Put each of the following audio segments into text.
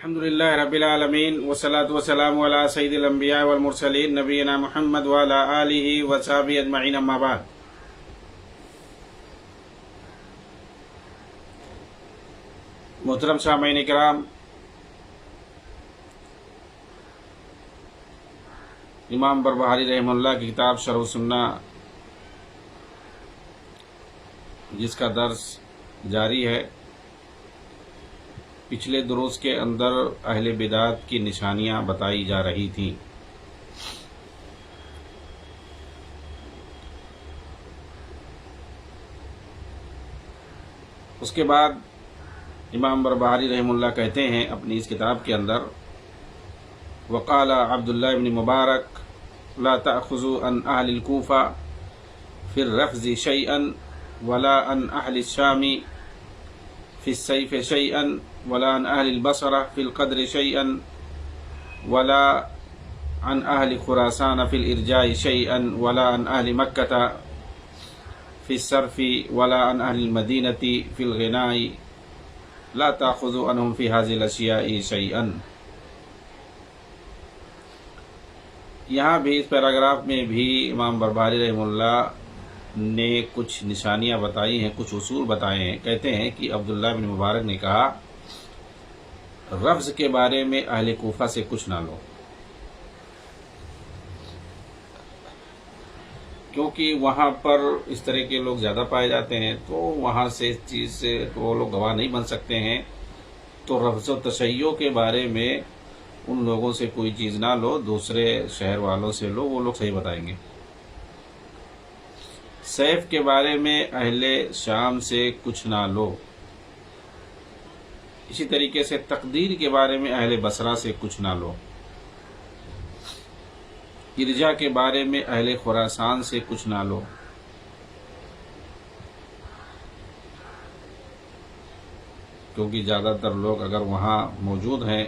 الحمدللہ رب العالمین والصلاة والسلام علی سید الانبیاء والمرسلین نبینا محمد وعلی آلہ وصحبہ اجمعین اما بعد۔ محترم سامعین کرام، امام بربہاری رحمہ اللہ کی کتاب شرح السنہ جس کا درس جاری ہے، پچھلے دروس کے اندر اہل بدعت کی نشانیاں بتائی جا رہی تھیں۔ اس کے بعد امام بربہاری رحمہ اللہ کہتے ہیں اپنی اس کتاب کے اندر، وقال عبداللہ بن مبارک لا تأخذوا عن اہل الکوفہ فی الرفض شیئا ولا عن اہل الشام فی السیف شیئا ولا عن اہل البصرہ فی القدر شیئا ولا عن اہل خراسان فی الارجاء شیئا ولا عن اہل مکہ فی الصرف ولا عن اہل المدینہ فی الغناء لا تأخذوا عنہم فی هذه الاشیاء شیئا۔ یہاں بھی اس پیراگراف میں بھی امام بربہاری رحمہ اللہ نے کچھ نشانیاں بتائی ہیں، کچھ اصول بتائے ہیں۔ کہتے ہیں کہ عبداللہ بن مبارک نے کہا رفض کے بارے میں اہل کوفہ سے کچھ نہ لو، کیونکہ وہاں پر اس طرح کے لوگ زیادہ پائے جاتے ہیں، تو وہاں سے اس چیز سے تو وہ لوگ گواہ نہیں بن سکتے ہیں، تو رفض و تشیع کے بارے میں ان لوگوں سے کوئی چیز نہ لو، دوسرے شہر والوں سے لو، وہ لوگ صحیح بتائیں گے۔ سیف کے بارے میں اہل شام سے کچھ نہ لو، اسی طریقے سے تقدیر کے بارے میں اہل بصرہ سے کچھ نہ لو، ارجاء کے بارے میں اہل خراسان سے کچھ نہ لو، کیونکہ زیادہ تر لوگ اگر وہاں موجود ہیں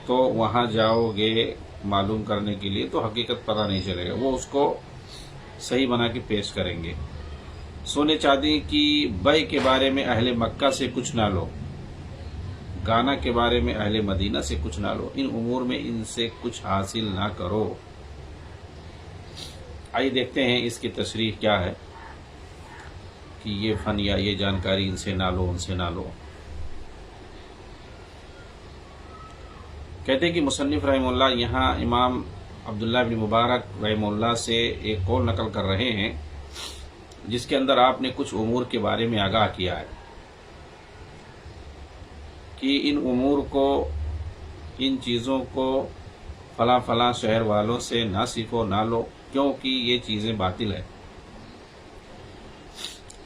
تو وہاں جاؤ گے معلوم کرنے کے لیے تو حقیقت پتہ نہیں چلے گا، وہ اس کو صحیح بنا کے پیش کریں گے۔ سونے چاندی کی بیع کے بارے میں اہل مکہ سے کچھ نہ لو، گانا کے بارے میں اہل مدینہ سے کچھ نہ لو، ان امور میں ان سے کچھ حاصل نہ کرو۔ آئیے دیکھتے ہیں اس کی تشریح کیا ہے کہ یہ فن یا یہ جانکاری ان سے نہ لو، ان سے نہ لو۔ کہتے ہیں کہ مصنف رحمہ اللہ یہاں امام عبداللہ بن مبارک رحمہ اللہ سے ایک قول نقل کر رہے ہیں جس کے اندر آپ نے کچھ امور کے بارے میں آگاہ کیا ہے کہ ان امور کو، ان چیزوں کو فلاں فلاں شہر والوں سے نہ سیکھو، نہ لو، کیونکہ یہ چیزیں باطل ہیں۔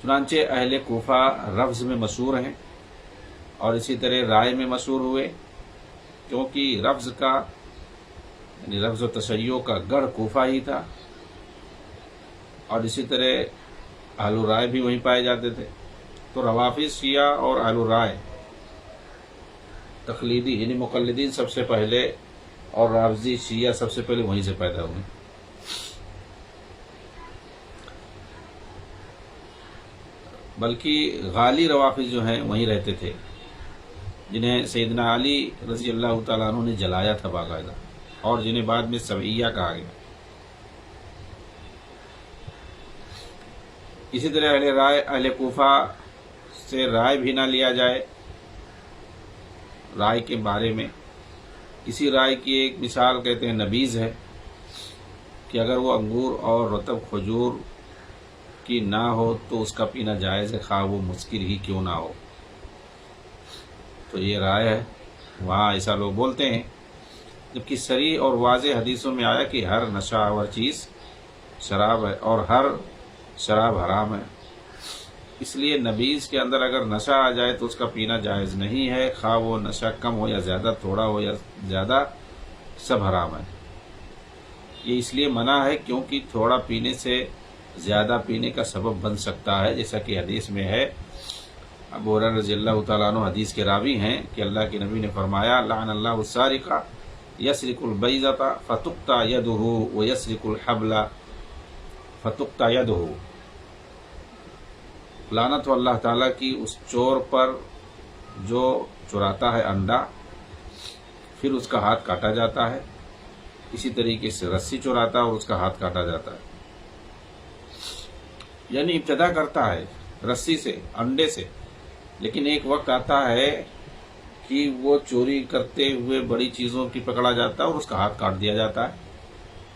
چنانچہ اہل کوفہ رفض میں مشہور ہیں اور اسی طرح رائے میں مشہور ہوئے، کیونکہ رفض کا یعنی رفض و تشیع کا گڑھ کوفہ ہی تھا، اور اسی طرح اہل رائے بھی وہیں پائے جاتے تھے۔ تو روافض، شیعہ اور اہل رائے تقلیدی یعنی مقلدین سب سے پہلے، اور رافضی شیعہ سب سے پہلے وہیں سے پیدا ہوئے۔ بلکہ غالی روافض جو ہیں وہیں رہتے تھے، جنہیں سیدنا علی رضی اللہ تعالیٰ عنہ نے جلایا تھا باقاعدہ، اور جنہیں بعد میں سبعیہ کہا گیا۔ اسی طرح اہل رائے، اہل کوفہ سے رائے بھی نہ لیا جائے رائے کے بارے میں۔ اسی رائے کی ایک مثال کہتے ہیں نبیذ ہے، کہ اگر وہ انگور اور رطب کھجور کی نہ ہو تو اس کا پینا جائز ہے، خواہ وہ مسکر ہی کیوں نہ ہو۔ تو یہ رائے ہے، وہاں ایسا لوگ بولتے ہیں، جبکہ صریح اور واضح حدیثوں میں آیا کہ ہر نشہ آور چیز شراب ہے اور ہر شراب حرام ہے۔ اس لیے نبیذ کے اندر اگر نشہ آ جائے تو اس کا پینا جائز نہیں ہے، خواہ وہ نشہ کم ہو یا زیادہ، تھوڑا ہو یا زیادہ، سب حرام ہے۔ یہ اس لیے منع ہے کیونکہ تھوڑا پینے سے زیادہ پینے کا سبب بن سکتا ہے، جیسا کہ حدیث میں ہے۔ ابو ہریرہ رضی اللہ تعالیٰ عنہ حدیث کے راوی ہیں کہ اللہ کے نبی نے فرمایا لعن اللہ السارق یسرق البیضۃ فتقطع یدہ ویسرق الحبل فتقطع یدہ، لعنت ہو اللہ تعالیٰ کی اس چور پر جو چراتا ہے انڈا پھر اس کا ہاتھ کاٹا جاتا ہے، اسی طریقے سے رسی چراتا ہے اور اس کا ہاتھ کاٹا جاتا ہے. یعنی ابتدا کرتا ہے رسی سے، انڈے سے، لیکن ایک وقت آتا ہے کہ وہ چوری کرتے ہوئے بڑی چیزوں کی پکڑا جاتا ہے اور اس کا ہاتھ کاٹ دیا جاتا ہے،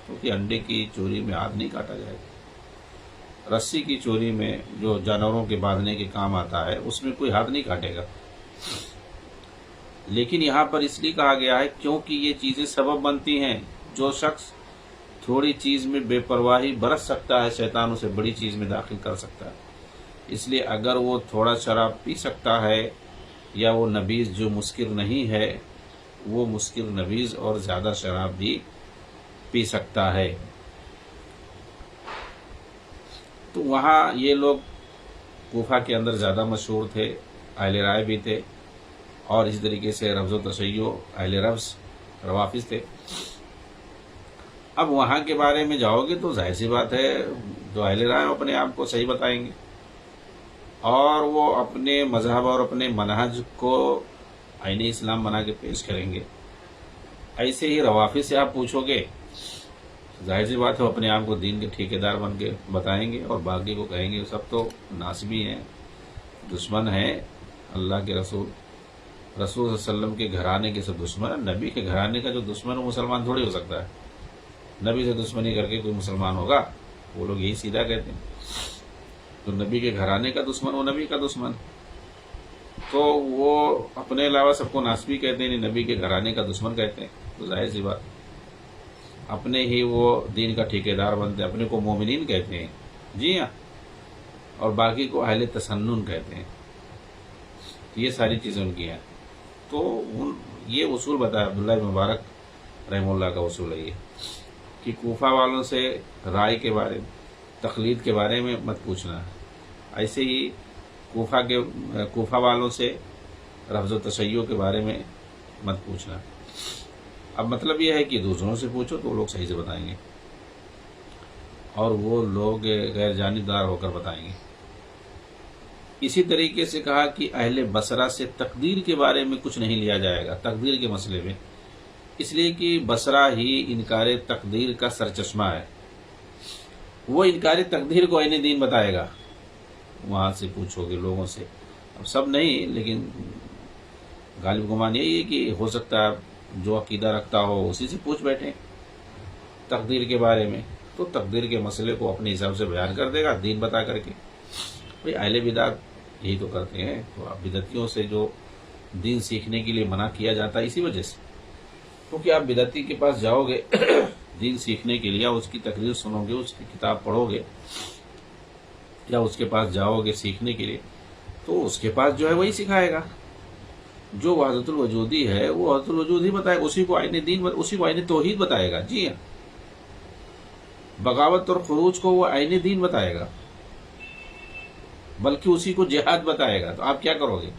کیونکہ انڈے کی چوری میں ہاتھ نہیں کاٹا جائے گا. رسی کی چوری میں جو جانوروں کے باندھنے کے کام آتا ہے اس میں کوئی ہاتھ نہیں کاٹے گا. لیکن یہاں پر اس لیے کہا گیا ہے کیونکہ یہ چیزیں سبب بنتی ہیں. جو شخص تھوڑی چیز میں بے پرواہی برت سکتا ہے، شیطان اسے بڑی چیز میں داخل کر سکتا ہے. اس لیے اگر وہ تھوڑا شراب پی سکتا ہے یا وہ نبیذ جو مسکر نہیں ہے وہ مسکر نبیذ اور زیادہ شراب بھی پی سکتا ہے. تو وہاں یہ لوگ کوفہ کے اندر زیادہ مشہور تھے، اہل رائے بھی تھے، اور اسی طریقے سے رفض و تشیع اہل رفض روافض تھے. اب وہاں کے بارے میں جاؤ گے تو ظاہر سی بات ہے جو اہل رائے اپنے آپ کو صحیح بتائیں گے اور وہ اپنے مذہب اور اپنے منہج کو عین اسلام بنا کے پیش کریں گے. ایسے ہی روافض سے آپ پوچھو گے، ظاہر سی بات ہے وہ اپنے آپ کو دین کے ٹھیکیدار بن کے بتائیں گے اور باقی کو کہیں گے سب تو ناسبی ہیں، دشمن ہیں اللہ کے رسول صلی اللہ علیہ وسلم کے گھرانے کے سب دشمن. نبی کے گھرانے کا جو دشمن وہ مسلمان تھوڑی ہو سکتا ہے. نبی سے دشمنی کر کے کوئی مسلمان ہوگا؟ وہ لوگ یہی سیدھا کہتے ہیں. تو نبی کے گھرانے کا دشمن وہ نبی کا دشمن، تو وہ اپنے علاوہ سب کو ناسبی کہتے ہیں، نبی کے گھرانے کا دشمن کہتے ہیں. تو ظاہر سی بات اپنے ہی وہ دین کا ٹھیکیدار بنتے ہیں، اپنے کو مومنین کہتے ہیں، جی ہاں، اور باقی کو اہل تسنن کہتے ہیں. یہ ساری چیزیں ان کی ہیں. تو یہ اصول بتایا عبداللہ بن مبارک رحمہ اللہ کا اصول ہے یہ کہ کوفہ والوں سے رائے کے بارے میں، تقلید کے بارے میں مت پوچھنا. ایسے ہی کوفہ والوں سے رفض و تشیع کے بارے میں مت پوچھنا. اب مطلب یہ ہے کہ دوسروں سے پوچھو تو وہ لوگ صحیح سے بتائیں گے اور وہ لوگ غیر جانبدار ہو کر بتائیں گے. اسی طریقے سے کہا کہ اہل بصرہ سے تقدیر کے بارے میں کچھ نہیں لیا جائے گا، تقدیر کے مسئلے میں، اس لیے کہ بصرہ ہی انکار تقدیر کا سرچشمہ ہے. وہ انکار تقدیر کو عین دین بتائے گا. وہاں سے پوچھو گے لوگوں سے، اب سب نہیں لیکن غالب گمان یہی ہے کہ ہو سکتا ہے جو عقیدہ رکھتا ہو اسی سے پوچھ بیٹھیں تقدیر کے بارے میں، تو تقدیر کے مسئلے کو اپنے حساب سے بیان کر دے گا دین بتا کر کے. بھئی اہل بدعت یہی تو کرتے ہیں. تو آپ بدعتیوں سے جو دین سیکھنے کے لیے منع کیا جاتا ہے اسی وجہ سے، کیونکہ آپ بدعتی کے پاس جاؤ گے دین سیکھنے کے لیے، اس کی تقریر سنو گے، اس کی کتاب پڑھو گے یا اس کے پاس جاؤ گے سیکھنے کے لیے، تو اس کے پاس جو ہے وہی سکھائے گا. جو وحدت الوجودی ہے وہ وحدت الوجود ہی بتائے گا، اسی کو عین دین، اسی کو عین توحید بتائے گا. جی ہاں، بغاوت اور خروج کو وہ عین دین بتائے گا، بلکہ اسی کو جہاد بتائے گا. تو آپ کیا کرو گے؟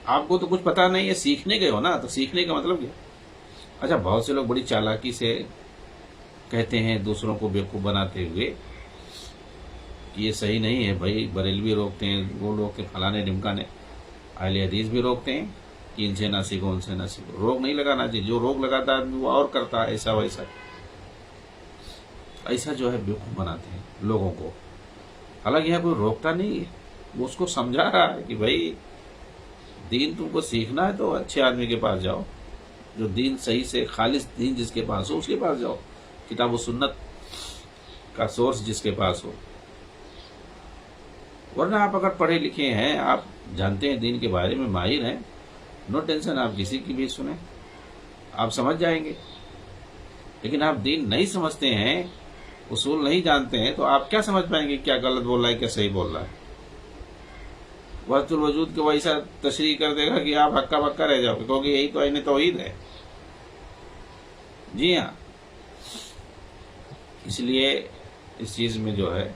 آپ کو تو کچھ پتا نہیں ہے، سیکھنے گئے ہو نا، تو سیکھنے کا مطلب کیا؟ اچھا، بہت سے لوگ بڑی چالاکی سے کہتے ہیں دوسروں کو بیوقوف بناتے ہوئے کہ یہ صحیح نہیں ہے. بھائی بریلوی روکتے ہیں، وہ لوگ کے فلانے ڈمکانے، اہل حدیث بھی روکتے ہیں کہ ان سے نہ سیکھو، ان سے نہ سیکھو. روک نہیں لگانا چاہیے، جو روک لگاتا ہے وہ اور کرتا ہے ایسا ویسا. ایسا جو ہے بیوقوف بناتے ہیں لوگوں کو. حالانکہ یہاں کوئی روکتا نہیں ہے، وہ اس کو سمجھا رہا ہے کہ بھائی دین تم کو سیکھنا ہے تو اچھے آدمی کے پاس جاؤ، جو دین صحیح سے خالص دین جس کے پاس ہو اس کے پاس جاؤ، کتاب و سنت کا سورس جس کے پاس ہو. ورنہ آپ اگر پڑھے لکھے ہیں، آپ جانتے ہیں دین کے بارے میں، ماہر ہیں، نو ٹینشن، آپ کسی کی بھی سنیں، آپ سمجھ جائیں گے. لیکن آپ دین نہیں سمجھتے ہیں، اصول نہیں جانتے ہیں، تو آپ کیا سمجھ پائیں گے کیا غلط بول رہا ہے کیا صحیح بول رہا ہے؟ وحدت الوجود کو ویسا تشریح کر دے گا کہ آپ ہکا بکا رہ جاؤ گے، کیونکہ یہی تو عین توحید ہے. جی ہاں، اس لیے اس چیز میں جو ہے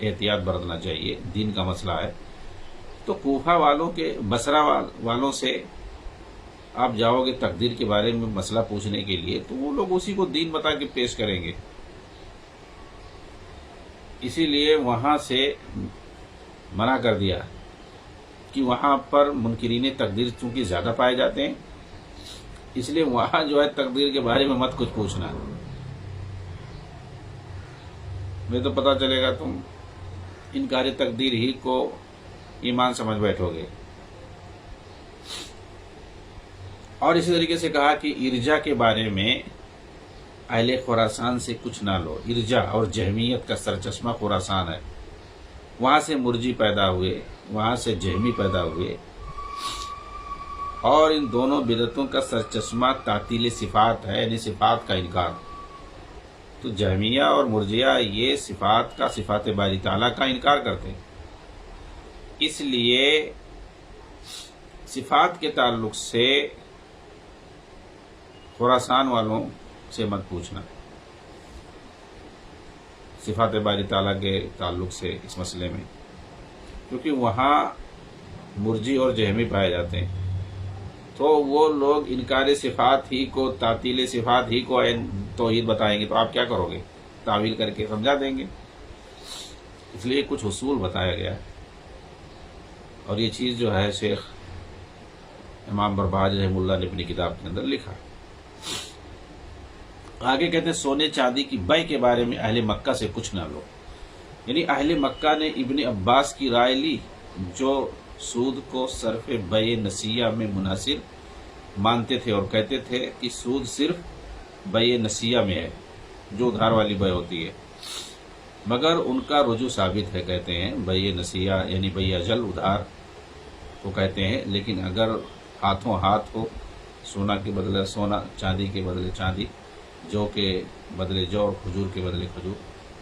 احتیاط برتنا چاہیے. دین کا مسئلہ ہے. تو کوفہ والوں کے، بصرہ والوں سے آپ جاؤ گے تقدیر کے بارے میں مسئلہ پوچھنے کے لیے، تو وہ لوگ اسی کو دین بتا کے پیش کریں گے. اسی لیے وہاں سے منع کر دیا کہ وہاں پر منکرین تقدیر چونکہ زیادہ پائے جاتے ہیں، اس لیے وہاں جو ہے تقدیر کے بارے میں مت کچھ پوچھنا، میں تو پتہ چلے گا تم انکار تقدیر ہی کو ایمان سمجھ بیٹھو گے۔ اور اسی طریقے سے کہا کہ ارجا کے بارے میں اہل خراسان سے کچھ نہ لو۔ ارجا اور جہمیت کا سرچشمہ خراسان ہے، وہاں سے مرجی پیدا ہوئے، وہاں سے جہمی پیدا ہوئے، اور ان دونوں بدعتوں کا سرچشمہ تعطیل صفات ہے، یعنی صفات کا انکار۔ تو جہمیہ اور مرجیہ یہ صفات کا، صفات باری تعالیٰ کا انکار کرتے ہیں، اس لیے صفات کے تعلق سے خراسان والوں سے مت پوچھنا، صفات باری تعالیٰ کے تعلق سے اس مسئلے میں، کیونکہ وہاں مرجی اور جہمی پائے جاتے ہیں، تو وہ لوگ انکار صفات ہی کو، تعطیل صفات ہی کو توحید بتائیں گے، تو آپ کیا کرو گے؟ تعویل کر کے سمجھا دیں گے۔ اس لیے کچھ اصول بتایا گیا ہے، اور یہ چیز جو ہے شیخ امام بربہاری رحمہ اللہ نے اپنی کتاب کے اندر لکھا۔ آگے کہتے ہیں سونے چاندی کی بے کے بارے میں اہل مکہ سے کچھ نہ لو، یعنی اہل مکہ نے ابن عباس کی رائے لی جو سود کو صرف بے نسیہ میں منحصر مانتے تھے اور کہتے تھے کہ سود صرف بے نسیہ میں ہے، جو ادھار والی بے ہوتی ہے، مگر ان کا رجوع ثابت ہے، کہتے ہیں بے نسیہ یعنی بے اجل ادھار کو کہتے ہیں، لیکن اگر ہاتھوں ہاتھ ہو، سونا کے بدلے سونا، چاندی کے بدلے چاندی، جو کے بدلے جو اور کھجور کے بدلے کھجور،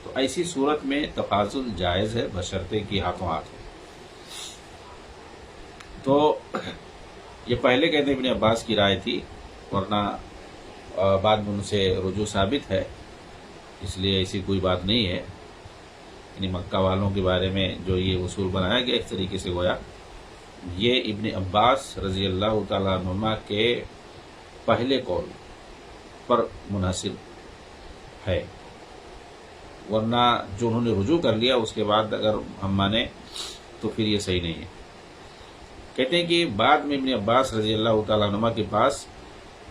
تو ایسی صورت میں تفاضل جائز ہے بشرطے کہ ہاتھوں ہاتھ ہو۔ تو یہ پہلے کہتے ہیں ابن عباس کی رائے تھی، ورنہ بعد میں ان سے رجوع ثابت ہے، اس لیے ایسی کوئی بات نہیں ہے۔ یعنی مکہ والوں کے بارے میں جو یہ اصول بنایا گیا ایک طریقے سے گویا یہ ابن عباس رضی اللہ تعالیٰ عنہما کے پہلے قول پر منحصر ہے، ورنہ جو انہوں نے رجوع کر لیا اس کے بعد اگر ہم مانیں تو پھر یہ صحیح نہیں ہے۔ کہتے ہیں کہ بعد میں ابن عباس رضی اللہ تعالیٰ عنہما کے پاس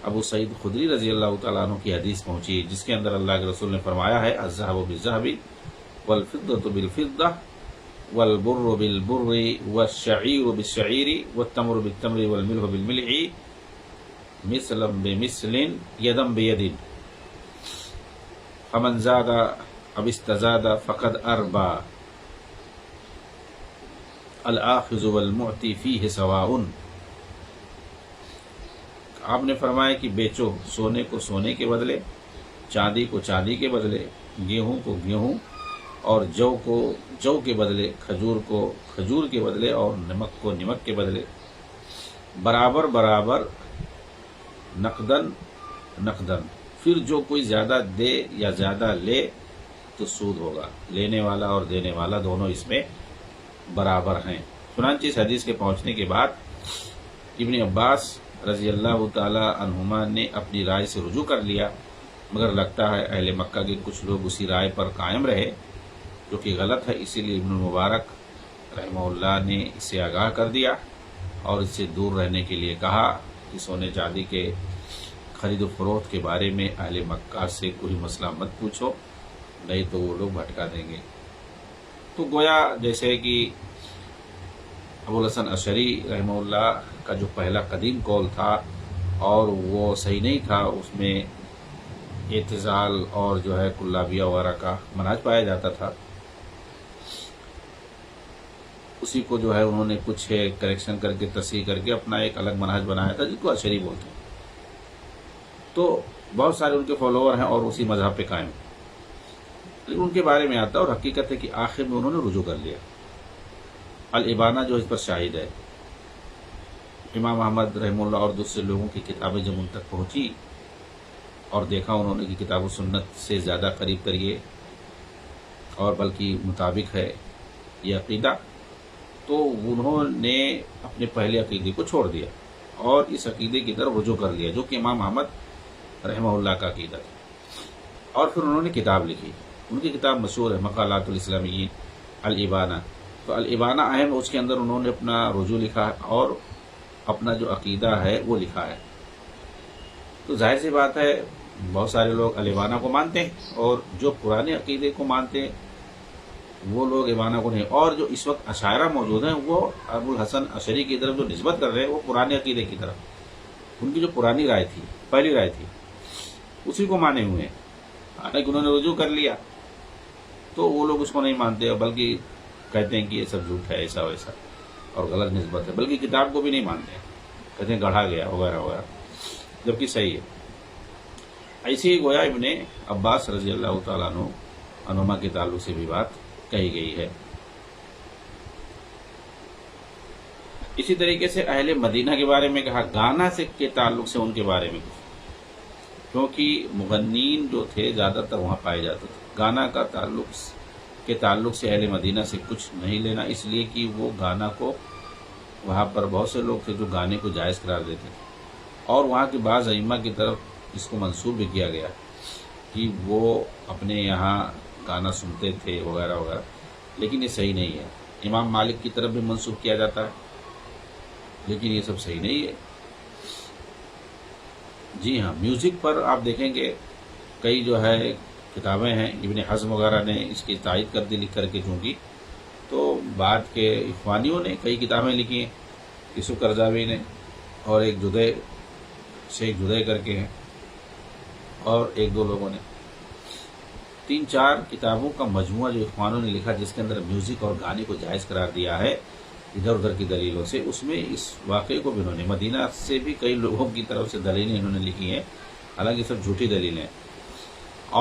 ابو سعید خدری رضی اللہ تعالیٰ عنہ کی حدیث پہنچی، جس کے اندر اللہ کے رسول نے فرمایا ہے الذهب بالذهب والفضة بالفضة والبر بالبر والشعير بالشعير والتمر بالتمر والملح بالملح مثلا بمثل يدا بيد فمن زاد او استزاد فقد اربى الآخذ والمعطي فيه سواء۔ آپ نے فرمایا کہ بیچو سونے کو سونے کے بدلے، چاندی کو چاندی کے بدلے، گیہوں کو گیہوں، اور جو کو جو کے بدلے، کھجور کو کھجور کے بدلے، اور نمک کو نمک کے بدلے، برابر برابر نقدن نقدن، پھر جو کوئی زیادہ دے یا زیادہ لے تو سود ہوگا، لینے والا اور دینے والا دونوں اس میں برابر ہیں۔ چنانچہ اس حدیث کے پہنچنے کے بعد ابن عباس رضی اللہ تعالی عنہما نے اپنی رائے سے رجوع کر لیا، مگر لگتا ہے اہل مکہ کے کچھ لوگ اسی رائے پر قائم رہے جو کہ غلط ہے، اسی لیے ابن المبارک رحمہ اللہ نے اسے آگاہ کر دیا اور اس سے دور رہنے کے لیے کہا کہ سونے چاندی کے خرید و فروخت کے بارے میں اہل مکہ سے کوئی مسئلہ مت پوچھو، نہیں تو وہ لوگ بھٹکا دیں گے۔ تو گویا جیسے کہ ابوالحسن اشعری رحمہ اللہ کا جو پہلا قدیم قول تھا اور وہ صحیح نہیں تھا، اس میں اعتزال اور جو ہے کلابیہ وغیرہ کا منہج پایا جاتا تھا، اسی کو جو ہے انہوں نے کچھ کریکشن کر کے تصحیح کر کے اپنا ایک الگ منہج بنایا تھا جس کو اشعری بولتے ہیں۔ تو بہت سارے ان کے فالوور ہیں اور اسی مذہب پہ قائم، لیکن ان کے بارے میں آتا ہے، اور حقیقت ہے کہ آخر میں انہوں نے رجوع کر لیا۔ الابانہ جو اس پر شاہد ہے، امام احمد رحمہ اللہ اور دوسرے لوگوں کی کتابیں جب ان تک پہنچی اور دیکھا انہوں نے کہ کتاب و سنت سے زیادہ قریب ترین اور بلکہ مطابق ہے یہ عقیدہ، تو انہوں نے اپنے پہلے عقیدے کو چھوڑ دیا اور اس عقیدے کی طرف رجوع کر لیا جو کہ امام احمد رحمہ اللہ کا عقیدہ تھا، اور پھر انہوں نے کتاب لکھی۔ ان کی کتاب مشہور ہے مقالات الاسلامیین الابانہ، تو الابانہ اہم، اس کے اندر انہوں نے اپنا رجوع لکھا ہے اور اپنا جو عقیدہ ہے وہ لکھا ہے. تو ظاہر سی بات ہے بہت سارے لوگ الابانہ کو مانتے ہیں، اور جو پرانے عقیدے کو مانتے ہیں وہ لوگ ابانہ کو نہیں. اور جو اس وقت اشاعرہ موجود ہیں وہ ابو الحسن اشعری کی طرف جو نسبت کر رہے ہیں وہ پرانے عقیدے کی طرف، ان کی جو پرانی رائے تھی، پہلی رائے تھی، اسی کو مانے ہوئے ہیں. حالانکہ انہوں نے رجوع کر لیا تو وہ لوگ اس کو نہیں مانتے، بلکہ کہتے ہیں کہ یہ سب جھوٹ ہے، ایسا ویسا اور غلط نسبت ہے، بلکہ کتاب کو بھی نہیں مانتے ہیں، کہتے ہیں گڑھا گیا وغیرہ وغیرہ، جبکہ صحیح ہے. ایسے ہی گویا ابن عباس رضی اللہ تعالیٰ عنہما کے تعلق سے بھی بات کہی گئی ہے. اسی طریقے سے اہل مدینہ کے بارے میں کہا، گانا سے کے تعلق سے ان کے بارے میں کچھ، کیونکہ مغنین جو تھے زیادہ تر وہاں پائے جاتے تھے. گانا کا تعلق سے اہل مدینہ سے کچھ نہیں لینا، اس لیے کہ وہ گانا کو، وہاں پر بہت سے لوگ تھے جو گانے کو جائز قرار دیتے تھے، اور وہاں کے بعض ائمہ کی طرف اس کو منسوب بھی کیا گیا کہ وہ اپنے یہاں گانا سنتے تھے وغیرہ وغیرہ، لیکن یہ صحیح نہیں ہے. امام مالک کی طرف بھی منسوب کیا جاتا ہے، لیکن یہ سب صحیح نہیں ہے. جی ہاں، میوزک پر آپ دیکھیں گے کئی جو ہے کتابیں ہیں، ابن حزم وغیرہ نے اس کی تائید کر دی لکھ کر کے، چونکہ تو بعد کے اخوانیوں نے کئی کتابیں لکھی ہیں، یوسف قرضاوی نے، اور ایک شیخ جدے کر کے ہیں، اور ایک دو لوگوں نے، 3-4 کتابوں کا مجموعہ جو اخوانوں نے لکھا جس کے اندر میوزک اور گانے کو جائز قرار دیا ہے ادھر ادھر کی دلیلوں سے. اس میں اس واقعے کو بھی انہوں نے، مدینہ سے بھی کئی لوگوں کی طرف سے دلیلیں انہوں نے لکھی ہیں، حالانکہ سب جھوٹی دلیلیں.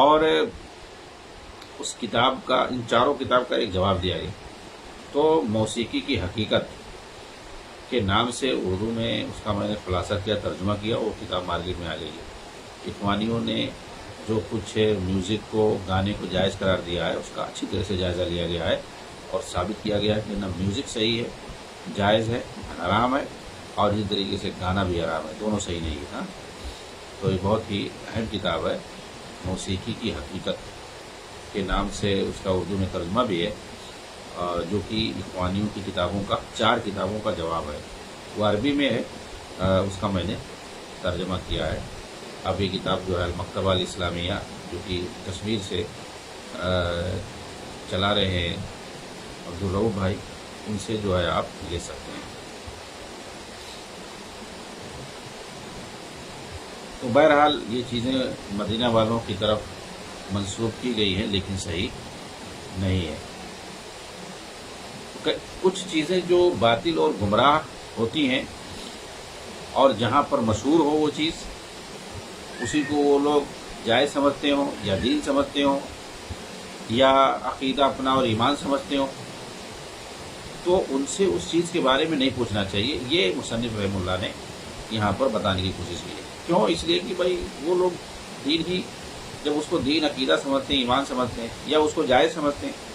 اور اس کتاب کا، ان چاروں کتاب کا ایک جواب دیا گیا. تو موسیقی کی حقیقت کے نام سے اردو میں اس کا میں نے خلاصہ کیا، ترجمہ کیا، وہ کتاب مارکیٹ میں آ گئی ہے. اخوانیوں نے جو کچھ میوزک کو، گانے کو جائز قرار دیا ہے، اس کا اچھی طرح سے جائزہ لیا گیا ہے اور ثابت کیا گیا ہے کہ نہ میوزک صحیح ہے، جائز ہے، حرام ہے، اور اسی طریقے سے گانا بھی حرام ہے، دونوں صحیح نہیں ہے. ہاں، تو یہ بہت ہی اہم کتاب ہے، موسیقی کی حقیقت کے نام سے اس کا اردو میں ترجمہ بھی ہے، جو کہ اخوانیوں کی کتابوں کا، 4 کتابوں کا جواب ہے. وہ عربی میں ہے، اس کا میں نے ترجمہ کیا ہے. اب یہ کتاب جو ہے المکتبہ الاسلامیہ، جو کہ کشمیر سے چلا رہے ہیں عبدالرؤف بھائی، ان سے جو ہے آپ لے سکتے ہیں. تو بہرحال یہ چیزیں مدینہ والوں کی طرف منسوب کی گئی ہیں، لیکن صحیح نہیں ہے. کچھ چیزیں جو باطل اور گمراہ ہوتی ہیں، اور جہاں پر مشہور ہو وہ چیز، اسی کو وہ لوگ جائز سمجھتے ہوں، یا دین سمجھتے ہوں، یا عقیدہ اپنا اور ایمان سمجھتے ہوں، تو ان سے اس چیز کے بارے میں نہیں پوچھنا چاہیے. یہ مصنف رحمہ اللہ نے یہاں پر بتانے کی کوشش کی ہے. کیوں؟ اس لیے کہ بھائی وہ لوگ دین ہی، جب اس کو دین عقیدہ سمجھتے ہیں، ایمان سمجھتے ہیں، یا اس کو جائز سمجھتے ہیں،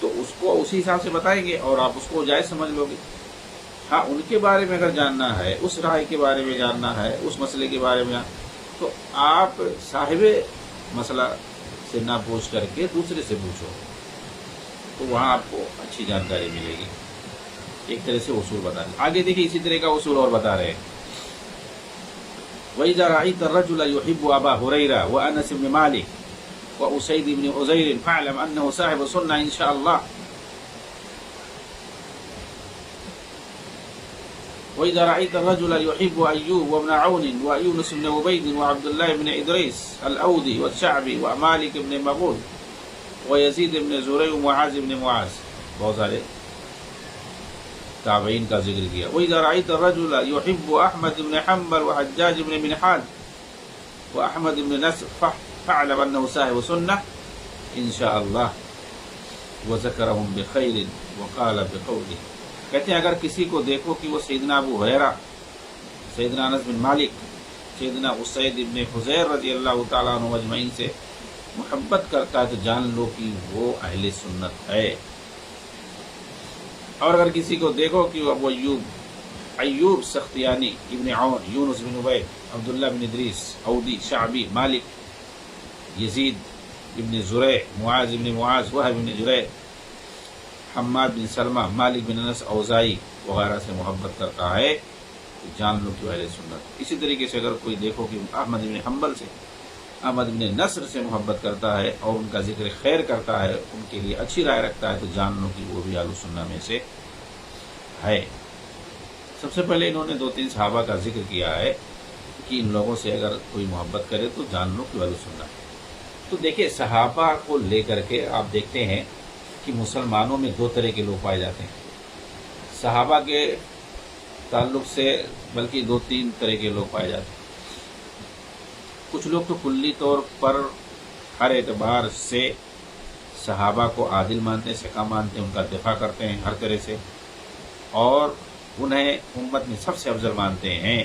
تو اس کو اسی حساب سے بتائیں گے اور آپ اس کو جائز سمجھ لو گے. ہاں، ان کے بارے میں اگر جاننا ہے، اس رائے کے بارے میں جاننا ہے، اس مسئلے کے بارے میں، تو آپ صاحب مسئلہ سے نہ پوچھ کر کے دوسرے سے پوچھو، تو وہاں آپ کو اچھی جانکاری ملے گی. ایک طرح سے اصول بتا دیں. آگے دیکھیں اسی طرح کا اصول اور بتا رہے ہیں. وَإِذَا رَأَيْتَ الرَّجُلَ يُحِبُّ أَبَا هُرَيْرَةَ وَأَنَسَ بْنِ مَالِكَ وَأُسَيْدِ بْنِ حُذَيْرٍ فَاعْلَمْ أَنَّهُ صَاحِبُ سُنَّةٍ إِنْ شَاءَ اللَّهُ. وإذا رأيت الرجل يحب أيوب وابن عون ويونس بن عبيد وعبد الله بن إدريس الأودي والشعبي ومالك بن مغول ويزيد بن زريع ومعاذ بن معاذ، بہت سارے تابعین کا ذکر کیا. وإذا رأيت الرجل يحب أحمد بن حنبل وحجاج بن منحال وأحمد بن نصر فاعلم أنه صاحب سنة إن شاء الله وذكرهم بخير وقال بقوله. کہتے ہیں اگر کسی کو دیکھو کہ وہ سیدنا ابو ہریرہ، سیدنا انس بن مالک، سیدنا اسید بن حضیر رضی اللہ تعالیٰ عنہ اجمعین سے محبت کرتا ہے، تو جان لو کہ وہ اہل سنت ہے. اور اگر کسی کو دیکھو کہ وہ ابو ایوب سختیانی، ابن عون، یونس بن عبید، عبداللہ بن ادریس، اودی، شعبی، مالک، یزید ابن زریع، معاذ ابن معاذ، وہب ابن جریع، حماد بن سلمہ، مالک بن انس، اوزائی وغیرہ سے محبت کرتا ہے تو جان لو کہ وہ اہل سنت۔ اسی طریقے سے اگر کوئی دیکھو کہ احمد بن حنبل سے، احمد بن نصر سے محبت کرتا ہے اور ان کا ذکر خیر کرتا ہے، ان کے لیے اچھی رائے رکھتا ہے تو جان لو کہ وہ بھی اہل سنت میں سے ہے۔ سب سے پہلے انہوں نے 2-3 صحابہ کا ذکر کیا ہے کہ ان لوگوں سے اگر کوئی محبت کرے تو جان لو کہ وہ اہل سنت ہے۔ تو دیکھیں صحابہ کو لے کر کے آپ دیکھتے ہیں کہ مسلمانوں میں 2 طرح کے لوگ پائے جاتے ہیں، صحابہ کے تعلق سے بلکہ 2-3 طرح کے لوگ پائے جاتے ہیں۔ کچھ لوگ تو کلی طور پر ہر اعتبار سے صحابہ کو عادل مانتے ہیں، ثقہ مانتے ہیں، ان کا دفاع کرتے ہیں ہر طرح سے، اور انہیں امت میں سب سے افضل مانتے ہیں۔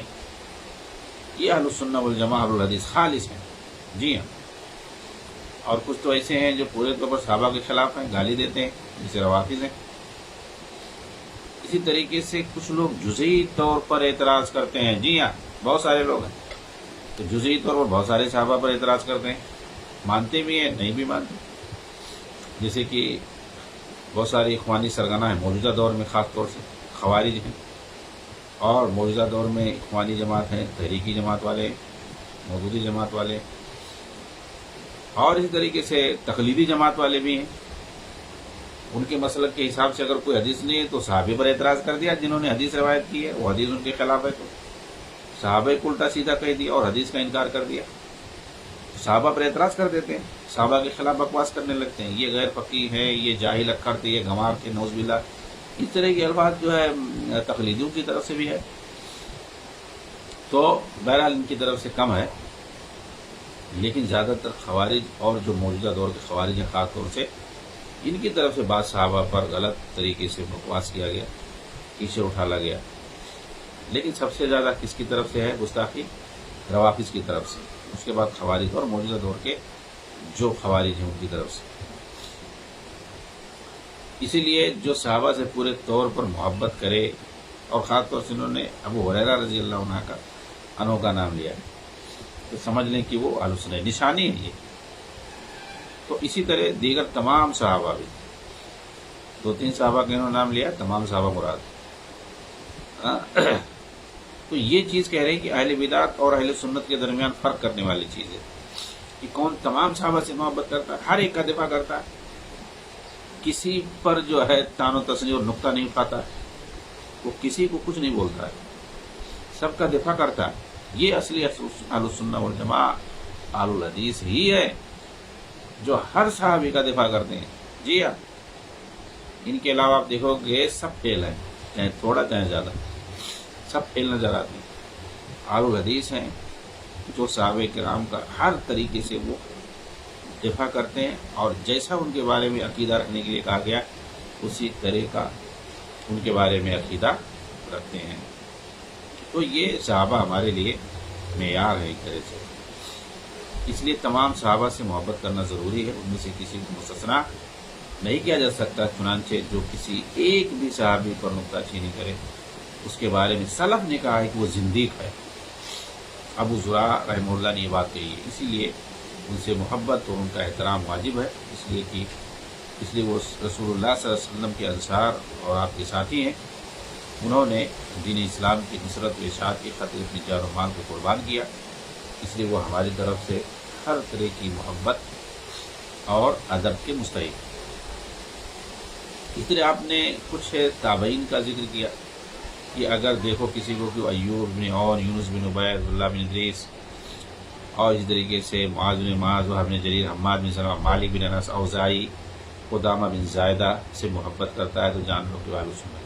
یہ اہل السنہ والجماعہ اہل الحدیث خالص ہیں، جی ہاں۔ اور کچھ تو ایسے ہیں جو پورے طور پر صحابہ کے خلاف ہیں، گالی دیتے ہیں، جسے روافض ہیں۔ اسی طریقے سے کچھ لوگ جزئی طور پر اعتراض کرتے ہیں، جی ہاں بہت سارے لوگ ہیں تو جزئی طور پر بہت سارے صحابہ پر اعتراض کرتے ہیں، مانتے بھی ہیں نہیں بھی مانتے، جیسے کہ بہت ساری اخوانی سرگنا ہیں موجودہ دور میں، خاص طور سے خوارج ہیں، اور موجودہ دور میں اخوانی جماعت ہیں، تحریکی جماعت والے، مودودی جماعت والے، اور اسی طریقے سے تقلیدی جماعت والے بھی ہیں۔ ان کے مسلک کے حساب سے اگر کوئی حدیث نہیں ہے تو صحابے پر اعتراض کر دیا، جنہوں نے حدیث روایت کی ہے وہ حدیث ان کے خلاف ہے تو صحابہ کو الٹا سیدھا کہہ دیا اور حدیث کا انکار کر دیا، صحابہ پر اعتراض کر دیتے ہیں، صحابہ کے خلاف بکواس کرنے لگتے ہیں، یہ غیر فقیہ ہے، یہ جاہل اکھڑ تھے، یہ گنوار تھے، نعوذ باللہ۔ اس طرح کے الفاظ جو ہے تقلیدیوں کی طرف سے بھی ہے، تو بہرحال ان کی طرف سے کم ہے، لیکن زیادہ تر خوارج اور جو موجودہ دور کے خوارج ہیں خاص طور سے، ان کی طرف سے بعض صحابہ پر غلط طریقے سے بکواس کیا گیا، پیچھے اٹھالا گیا۔ لیکن سب سے زیادہ کس کی طرف سے ہے گستاخی؟ روافض کی طرف سے، اس کے بعد خوارج اور موجودہ دور کے جو خوارج ہیں ان کی طرف سے۔ اسی لیے جو صحابہ سے پورے طور پر محبت کرے، اور خاص طور سے انہوں نے ابو ہریرہ رضی اللہ عنہ کا نام لیا ہے، تو سمجھ لیں کہ وہ اہل سنت نشانی ہے یہ۔ تو اسی طرح دیگر تمام صحابہ بھی، 2-3 صحابہ کا انہوں نے نام لیا، تمام صحابہ مراد۔ تو یہ چیز کہہ رہے ہیں کہ اہل بدعت اور اہل سنت کے درمیان فرق کرنے والی چیز ہے کہ کون تمام صحابہ سے محبت کرتا ہے، ہر ایک کا دفاع کرتا ہے، کسی پر جو ہے طعن و تشنیع اور نقطہ نہیں اٹھاتا ہے، وہ کسی کو کچھ نہیں بولتا ہے، سب کا دفاع کرتا ہے۔ یہ اصلی اہل السنہ والجماعہ اہل الحدیث ہی ہے جو ہر صحابی کا دفاع کرتے ہیں، جی ہاں۔ ان کے علاوہ آپ دیکھو گے سب فیل ہیں، چاہے تھوڑا چاہے زیادہ، سب فیل نظر آتے ہیں۔ اہل الحدیث ہیں جو صحابہ کرام کا ہر طریقے سے وہ دفاع کرتے ہیں، اور جیسا ان کے بارے میں عقیدہ رکھنے کے لیے کہا گیا اسی طرح کا ان کے بارے میں عقیدہ رکھتے ہیں۔ تو یہ صحابہ ہمارے لیے معیار ہے ایک طرح سے، اس لیے تمام صحابہ سے محبت کرنا ضروری ہے، ان میں سے کسی کو مستثنا نہیں کیا جا سکتا۔ چنانچہ جو کسی ایک بھی صحابی پر نکتہ چینی کرے اس کے بارے میں سلف نے کہا ہے کہ وہ زندیق ہے۔ ابو زرع رحمہ اللہ نے یہ بات کہی ہے، اسی لیے ان سے محبت اور ان کا احترام واجب ہے، اس لیے وہ رسول اللہ صلی اللہ علیہ وسلم کے انصار اور آپ کے ساتھی ہیں۔ انہوں نے دین اسلام کی نصرت و اشاعت کی خاطر اپنی جان و مال کو قربان کیا، اس لیے وہ ہماری طرف سے ہر طرح کی محبت اور ادب کے مستحق۔ اس طرح آپ نے کچھ تابعین کا ذکر کیا کہ اگر دیکھو کسی کو کہ ایوب بن اور یونس بن عبید، عبداللہ بن ادریس، اور اس طریقے سے معاذ بن معاذ، وہب بن جریر، حماد بن سلمہ، مالک بن انس، اوزائی، قدامہ بن زائدہ سے محبت کرتا ہے تو جان لو کہ اہل سنت۔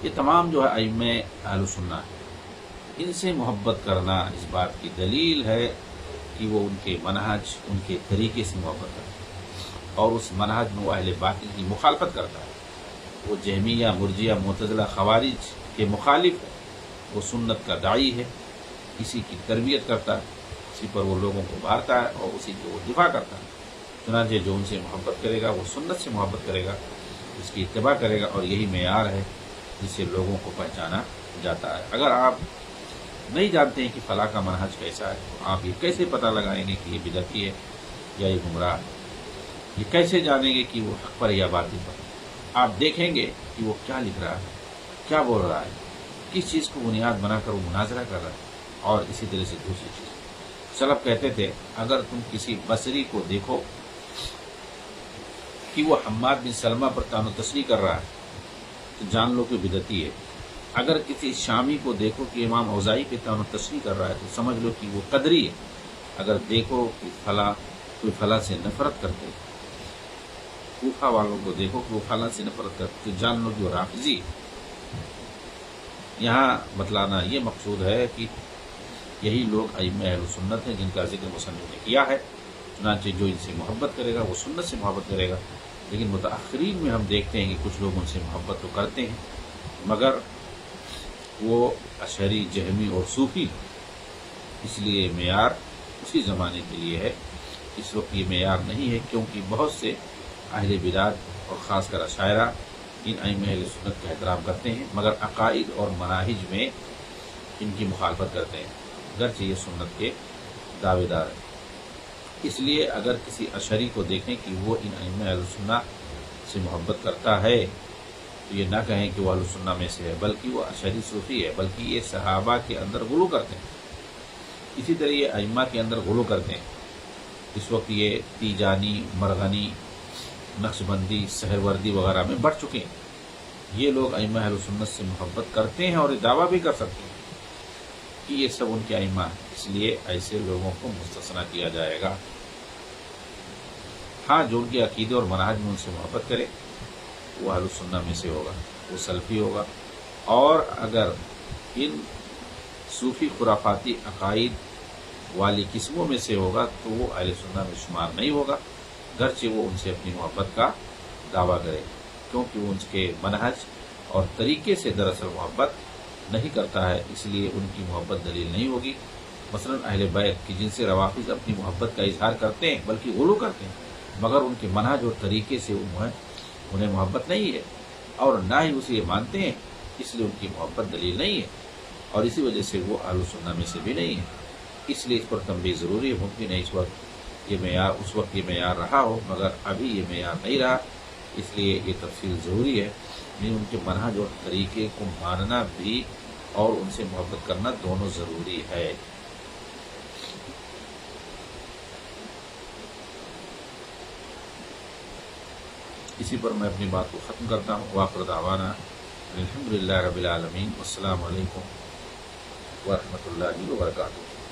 یہ تمام جو ہے ائمہ اہل سنت ہیں، ان سے محبت کرنا اس بات کی دلیل ہے کہ وہ ان کے منہج، ان کے طریقے سے محبت کرتا ہے، اور اس منہج میں وہ اہل باطل کی مخالفت کرتا ہے۔ وہ جہمیہ، مرجیہ، معتزلہ، خوارج کے مخالف ہے، وہ سنت کا داعی ہے، اسی کی تربیت کرتا ہے، اسی پر وہ لوگوں کو ابھارتا ہے اور اسی کو وہ دفاع کرتا ہے۔ چنانچہ جو ان سے محبت کرے گا وہ سنت سے محبت کرے گا، اس کی اتباع کرے گا، اور یہی معیار ہے جس سے لوگوں کو پہچانا جاتا ہے۔ اگر آپ نہیں جانتے ہیں کہ فلاں کا منہج کیسا ہے تو آپ یہ کیسے پتہ لگائیں گے کہ یہ بدعتی ہے یا یہ گمراہ ہے؟ یہ کیسے جانیں گے کہ وہ حق پر یا باطل پر؟ آپ دیکھیں گے کہ وہ کیا لکھ رہا ہے، کیا بول رہا ہے، کس چیز کو بنیاد بنا کر وہ مناظرہ کر رہا ہے۔ اور اسی طرح سے دوسری چیز، سلف کہتے تھے اگر تم کسی بصری کو دیکھو کہ وہ حماد بن سلمہ پر طعن و تشریح کر رہا ہے تو جان لو کہ بدعتی ہے۔ اگر کسی شامی کو دیکھو کہ امام اوزاعی پہ طعن و تشریح کر رہا ہے تو سمجھ لو کہ وہ قدری ہے۔ اگر دیکھو کہ کوئی فلاں سے نفرت کرتے، کوفہ والوں کو دیکھو کہ وہ فلاں سے نفرت کرتے تو جان لو کہ وہ رافضی ہے۔ یہاں بتلانا یہ مقصود ہے کہ یہی لوگ ائمہ اہل سنت ہیں جن کا ذکر مصنف نے کیا ہے، چنانچہ جو ان سے محبت کرے گا وہ سنت سے محبت کرے گا۔ لیکن متأخرین میں ہم دیکھتے ہیں کہ کچھ لوگ ان سے محبت تو کرتے ہیں مگر وہ اشعری، جہمی اور صوفی، اس لیے معیار اسی زمانے کے لیے ہے۔ اس وقت یہ معیار نہیں ہے کیونکہ بہت سے اہل بدعت اور خاص کر اشاعرہ ان ائمہ اہل سنت کا احترام کرتے ہیں مگر عقائد اور مناہج میں ان کی مخالفت کرتے ہیں، گرچہ یہ سنت کے دعوے دار ہیں۔ اس لیے اگر کسی اشعری کو دیکھیں کہ وہ ان ائمہ اہل سنت سے محبت کرتا ہے تو یہ نہ کہیں کہ وہ اہل سنت میں سے ہے، بلکہ وہ اشعری صوفی ہے، بلکہ یہ صحابہ کے اندر غلو کرتے ہیں۔ اسی طرح یہ ائمہ کے اندر غلو کرتے ہیں۔ اس وقت یہ تیجانی، مرغنی، نقشبندی، سہروردی وغیرہ میں بڑھ چکے ہیں۔ یہ لوگ ائمہ اہل سنت سے محبت کرتے ہیں اور یہ دعویٰ بھی کر سکتے ہیں کہ یہ سب ان کے ائمہ ہیں، اس لیے ایسے لوگوں کو مستثنیٰ کیا جائے گا۔ ہاں، جو ان کے عقیدے اور منہج میں ان سے محبت کرے وہ اہل سنت میں سے ہوگا، وہ سلفی ہوگا۔ اور اگر ان صوفی خرافاتی عقائد والی قسموں میں سے ہوگا تو وہ اہل سنت میں شمار نہیں ہوگا، گرچہ وہ ان سے اپنی محبت کا دعویٰ کرے، کیونکہ وہ ان کے منہج اور طریقے سے دراصل محبت نہیں کرتا ہے، اس لیے ان کی محبت دلیل نہیں ہوگی۔ مثلا اہل بیت کی جن سے روافض اپنی محبت کا اظہار کرتے ہیں بلکہ غلو کرتے ہیں مگر ان کے منہج اور طریقے سے انہیں محبت نہیں ہے اور نہ ہی اسے یہ مانتے ہیں، اس لیے ان کی محبت دلیل نہیں ہے اور اسی وجہ سے وہ اہل سنت میں سے بھی نہیں ہے۔ اس لیے اس پر تنبیہ ضروری ہے۔ ممکن ہے اس وقت یہ معیار رہا ہو مگر ابھی یہ معیار نہیں رہا، اس لیے یہ تفصیل ضروری ہے۔ یعنی ان کے منہج اور طریقے کو ماننا بھی اور ان سے محبت کرنا دونوں ضروری ہے۔ اسی پر میں اپنی بات کو ختم کرتا ہوں۔ وآخر دعوانا الحمدللہ رب العالمین، والسلام علیکم ورحمۃ اللہ وبرکاتہ۔